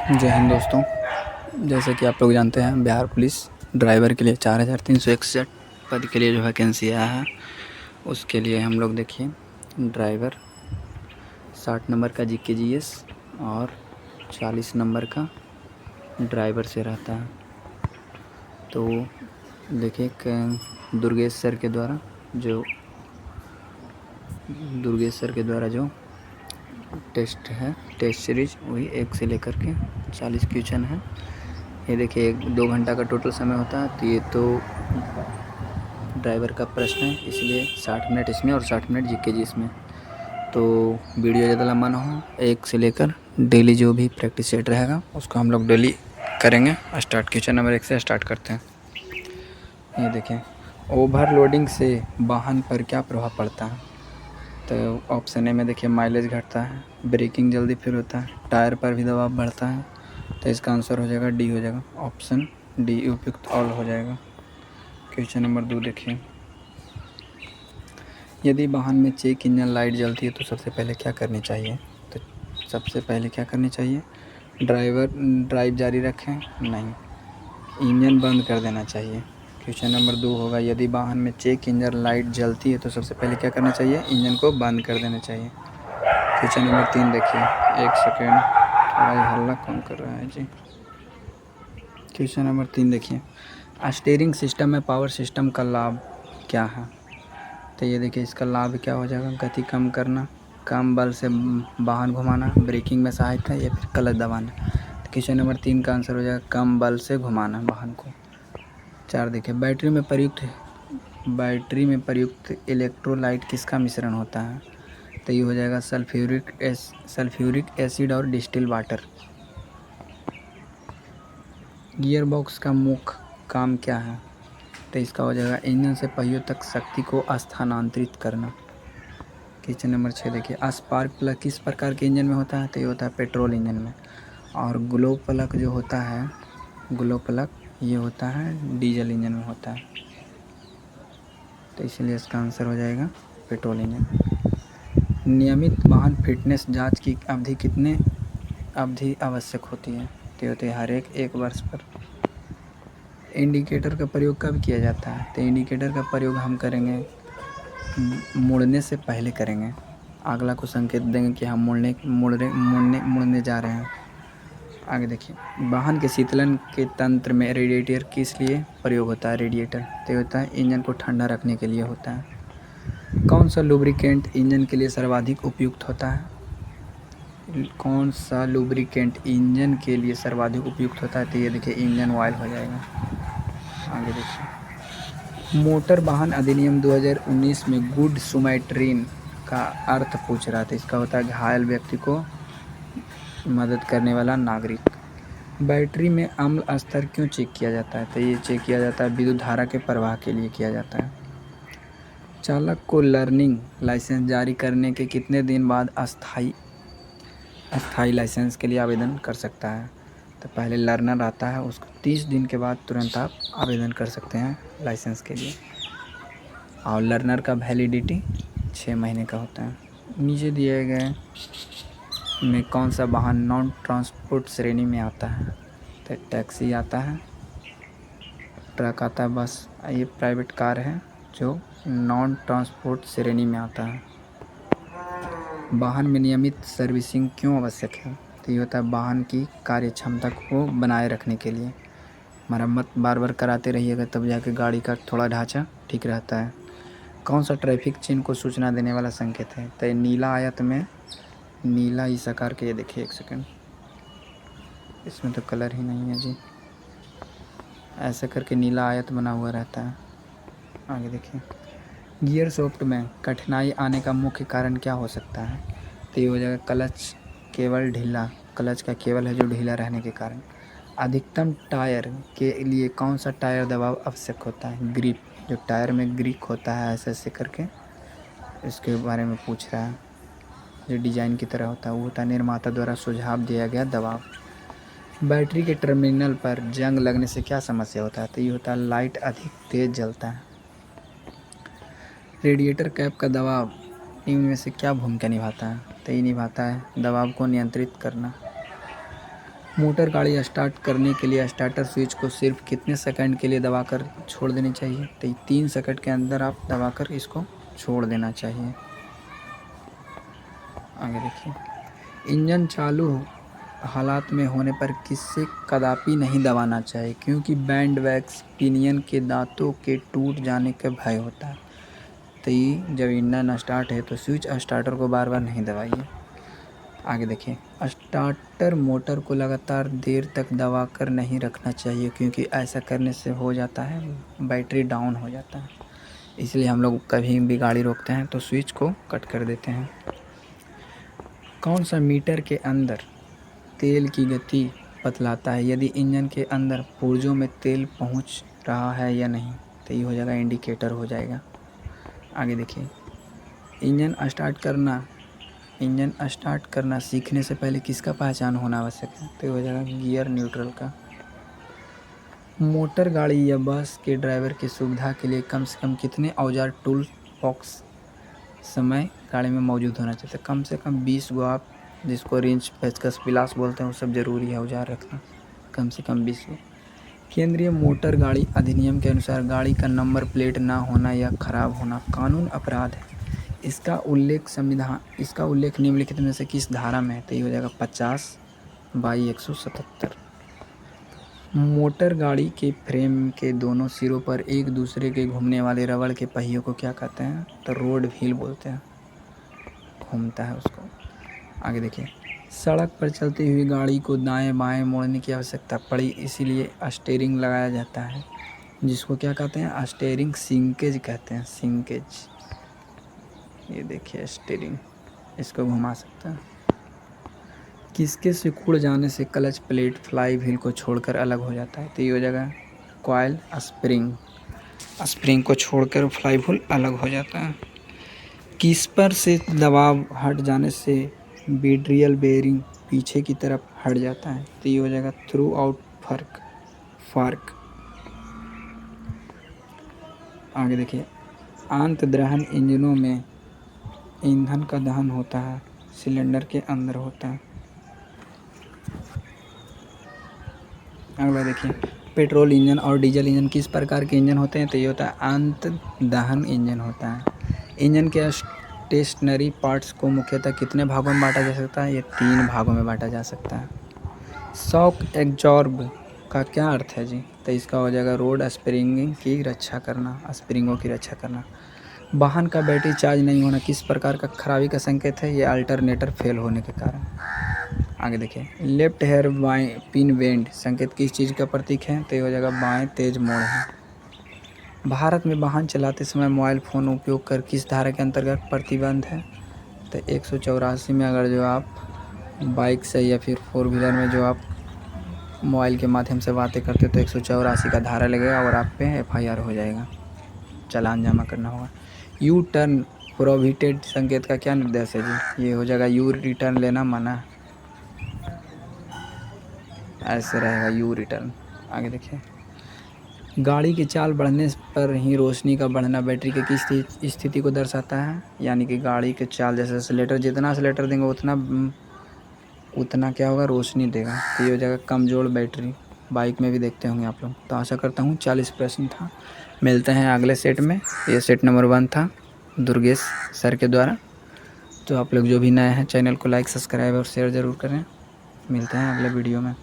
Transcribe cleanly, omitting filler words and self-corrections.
जय हिंद दोस्तों। जैसे कि आप लोग जानते हैं, बिहार पुलिस ड्राइवर के लिए 4361 पद के लिए जो वैकेंसी आया है, उसके लिए हम लोग देखिए ड्राइवर 60 नंबर का जीके जीएस और 40 नंबर का ड्राइवर से रहता है। तो देखिए दुर्गेश सर के द्वारा जो टेस्ट है, टेस्ट सीरीज वही 1 से लेकर के 40 क्वेश्चन है। ये देखिए 2 घंटा का टोटल समय होता है। तो ये तो ड्राइवर का प्रश्न है, इसलिए 60 मिनट इसमें और 60 मिनट जीके जी इसमें। तो वीडियो ज़्यादा लंबा ना हो, 1 से लेकर डेली जो भी प्रैक्टिस सेट रहेगा उसको हम लोग डेली करेंगे। स्टार्ट क्वेश्चन नंबर 1 से स्टार्ट करते हैं। ये देखें, ओवरलोडिंग से वाहन पर क्या प्रभाव पड़ता है। तो ऑप्शन ए में देखिए माइलेज घटता है, ब्रेकिंग जल्दी फेल होता है, टायर पर भी दबाव बढ़ता है। तो इसका आंसर हो जाएगा डी, हो जाएगा ऑप्शन डी उपयुक्त ऑल हो जाएगा। क्वेश्चन नंबर 2 देखिए, यदि वाहन में चेक इंजन लाइट जलती है तो सबसे पहले क्या करनी चाहिए। तो सबसे पहले क्या करनी चाहिए, ड्राइव जारी रखें, नहीं, इंजन बंद कर देना चाहिए। क्वेश्चन नंबर 2 होगा, यदि वाहन में चेक इंजन लाइट जलती है तो सबसे पहले क्या करना चाहिए, इंजन को बंद कर देना चाहिए। क्वेश्चन नंबर 3 देखिए, 1 सेकेंड, थोड़ा ही हल्ला कम कर रहा है जी। क्वेश्चन नंबर 3 देखिए, स्टीयरिंग सिस्टम में पावर सिस्टम का लाभ क्या है। तो ये देखिए इसका लाभ क्या हो जाएगा, गति कम करना, कम बल से वाहन घुमाना, ब्रेकिंग में सहायता या फिर क्लच दबाना। तो क्वेश्चन नंबर 3 का आंसर हो जाएगा कम बल से घुमाना वाहन को। 4 देखिए, बैटरी में प्रयुक्त इलेक्ट्रोलाइट किसका मिश्रण होता है। तो ये हो जाएगा सल्फ्यूरिक एसिड और डिस्टिल वाटर। गियर बॉक्स का मुख्य काम क्या है। तो इसका हो जाएगा इंजन से पहियों तक शक्ति को स्थानांतरित करना। क्वेश्चन नंबर 6 देखिए, स्पार्क प्लग किस प्रकार के इंजन में होता है। तो ये होता है पेट्रोल इंजन में। और ग्लो प्लग जो होता है, ग्लो प्लग ये होता है डीजल इंजन में होता है। तो इसलिए इसका आंसर हो जाएगा पेट्रोल इंजन। नियमित वाहन फिटनेस जांच की अवधि आवश्यक होती है। तो होती है हर 1 वर्ष पर। इंडिकेटर का प्रयोग कब किया जाता है। तो इंडिकेटर का प्रयोग हम करेंगे मुड़ने से पहले करेंगे। अगला को संकेत देंगे कि हम मुड़ने जा रहे हैं। आगे देखिए, वाहन के शीतलन के तंत्र में रेडिएटर किस लिए प्रयोग होता है। रेडिएटर तो होता है इंजन को ठंडा रखने के लिए होता है। कौन सा लुब्रिकेंट इंजन के लिए सर्वाधिक उपयुक्त होता है। कौन सा लुब्रिकेंट इंजन के लिए सर्वाधिक उपयुक्त होता है। तो ये देखिए इंजन ऑयल हो जाएगा। आगे देखिए, मोटर वाहन अधिनियम 2019 में गुड सुमैट्रिन का अर्थ पूछ रहा था। इसका होता है घायल व्यक्ति को मदद करने वाला नागरिक। बैटरी में अम्ल स्तर क्यों चेक किया जाता है। तो ये चेक किया जाता है विद्युत धारा के प्रवाह के लिए किया जाता है। चालक को लर्निंग लाइसेंस जारी करने के कितने दिन बाद अस्थाई लाइसेंस के लिए आवेदन कर सकता है। तो पहले लर्नर आता है, उसको 30 दिन के बाद तुरंत आप आवेदन कर सकते हैं लाइसेंस के लिए। और लर्नर का वैलिडिटी 6 महीने का होता है। नीचे दिए गए में कौन सा वाहन नॉन ट्रांसपोर्ट श्रेणी में आता है। तो टैक्सी आता है, ट्रक आता है, बस ये प्राइवेट कार है जो नॉन ट्रांसपोर्ट श्रेणी में आता है। वाहन में नियमित सर्विसिंग क्यों आवश्यक है। तो ये होता है वाहन की कार्य क्षमता को बनाए रखने के लिए। मरम्मत बार बार कराते रहिएगा, तब जाके गाड़ी का थोड़ा ढांचा ठीक रहता है। कौन सा ट्रैफिक चिन्ह को सूचना देने वाला संकेत है। तो नीला आयत में, नीला इस आकार के, ये देखिए 1 सेकेंड, इसमें तो कलर ही नहीं है जी, ऐसे करके नीला आयत बना हुआ रहता है। आगे देखिए, गियर सॉफ्ट में कठिनाई आने का मुख्य कारण क्या हो सकता है। तो ये हो जाएगा क्लच का केबल है जो ढीला रहने के कारण। अधिकतम टायर के लिए कौन सा टायर दबाव आवश्यक होता है। ग्रिप, जो टायर में ग्रिप होता है ऐसे ऐसे करके, इसके बारे में पूछ रहा है। जो डिजाइन की तरह होता है वो होता है निर्माता द्वारा सुझाव दिया गया दबाव। बैटरी के टर्मिनल पर जंग लगने से क्या समस्या होता है। तो ये होता है लाइट अधिक तेज जलता है। रेडिएटर कैप का दबाव इनमें में से क्या भूमिका निभाता है। तो ये निभाता है दबाव को नियंत्रित करना। मोटर गाड़ी स्टार्ट करने के लिए स्टार्टर स्विच को सिर्फ कितने सेकंड के लिए दबाकर छोड़ देनी चाहिए? तो 3 सेकंड के अंदर आप दबाकर इसको छोड़ देना चाहिए। आगे देखिए, इंजन चालू हालात में होने पर किससे कदापि नहीं दबाना चाहिए, क्योंकि बैंड वैक्स पिनियन के दांतों के टूट जाने का भय होता है। तो ये जब इंजन स्टार्ट है तो स्विच स्टार्टर को बार बार नहीं दबाइए। आगे देखिए, स्टार्टर मोटर को लगातार देर तक दबा कर नहीं रखना चाहिए, क्योंकि ऐसा करने से हो जाता है बैटरी डाउन हो जाता है। इसलिए हम लोग कभी भी गाड़ी रोकते हैं तो स्विच को कट कर देते हैं। कौन सा मीटर के अंदर तेल की गति बतलाता है यदि इंजन के अंदर पुर्जों में तेल पहुंच रहा है या नहीं? तो ये हो जाएगा इंडिकेटर हो जाएगा। आगे देखिए, इंजन स्टार्ट करना सीखने से पहले किसका पहचान होना आवश्यक है? तो ये हो जाएगा गियर न्यूट्रल का। मोटर गाड़ी या बस के ड्राइवर की सुविधा के लिए कम से कम कितने औजार टूल बॉक्स समय गाड़ी में मौजूद होना चाहिए? तो कम से कम 20 गो, आप जिसको रिंच पेचकस पिलास बोलते हैं, वो सब ज़रूरी है औजार रखना, कम से कम 20 गो। केंद्रीय मोटर गाड़ी अधिनियम के अनुसार गाड़ी का नंबर प्लेट ना होना या ख़राब होना कानून अपराध है। इसका उल्लेख निम्नलिखित में से किस धारा में है? तो ये हो जाएगा 50/177। मोटर गाड़ी के फ्रेम के दोनों सिरों पर एक दूसरे के घूमने वाले रबड़ के पहियों को क्या कहते हैं? तो रोड व्हील बोलते हैं, घूमता है उसको। आगे देखिए, सड़क पर चलती हुई गाड़ी को दाएं बाएं मोड़ने की आवश्यकता पड़ी, इसीलिए स्टीयरिंग लगाया जाता है, जिसको क्या कहते हैं? स्टीयरिंग सिंकेज कहते हैं, सिंकेज। ये देखिए स्टीयरिंग, इसको घुमा सकते हैं। किसके सिकुड़ जाने से क्लच प्लेट फ्लाई व्हील को छोड़कर अलग हो जाता है? तो ये हो जाएगा कॉइल स्प्रिंग को छोड़कर फ्लाई व्हील अलग हो जाता है। किस पर से दबाव हट जाने से बेड्रियल बेयरिंग पीछे की तरफ हट जाता है? तो ये हो जाएगा थ्रू आउट फार्क। आगे देखिए, आंत दहन इंजनों में ईंधन का दहन होता है, सिलेंडर के अंदर होता है। अगला देखिए, पेट्रोल इंजन और डीजल इंजन किस प्रकार के इंजन होते हैं? तो ये होता है आंत दहन इंजन होता है। इंजन के स्टेशनरी पार्ट्स को मुख्यतः कितने भागों में बांटा जा सकता है? ये 3 भागों में बांटा जा सकता है। शॉक एब्जॉर्ब का क्या अर्थ है जी? तो इसका हो जाएगा रोड स्प्रिंगों की रक्षा करना। वाहन का बैटरी चार्ज नहीं होना किस प्रकार का खराबी का संकेत है? ये अल्टरनेटर फेल होने के कारण। आगे देखिए, लेफ्ट हेयर बाएं पिन वेंड संकेत किस चीज़ का प्रतीक है? तो ये हो जाएगा बाएं तेज मोड़ है। भारत में वाहन चलाते समय मोबाइल फ़ोन उपयोग कर किस धारा के अंतर्गत प्रतिबंध है? तो 184 में अगर जो आप बाइक से या फिर 4 व्हीलर में जो आप मोबाइल के माध्यम से बातें करते हो तो 184 का धारा लगेगा और आप पे FIR हो जाएगा, चालान जमा करना होगा। यू टर्न प्रोहिबिटेड संकेत का क्या निर्देश है जी? ये हो जाएगा यू रिटर्न लेना मना, ऐसे रहेगा यू रिटर्न। आगे देखिए, गाड़ी की चाल बढ़ने पर ही रोशनी का बढ़ना बैटरी की किस स्थिति को दर्शाता है? यानी कि गाड़ी की चाल जैसे जितना एक्सीलेटर देंगे उतना क्या होगा? रोशनी देगा। तो ये हो जाएगा कमज़ोर बैटरी। बाइक में भी देखते होंगे आप लोग। तो आशा करता हूँ 40 प्रश्न था। मिलते हैं अगले सेट में। ये सेट नंबर 1 था दुर्गेश सर के द्वारा। तो आप लोग जो भी नए हैं चैनल को लाइक सब्सक्राइब और शेयर ज़रूर करें। मिलते हैं अगले वीडियो में।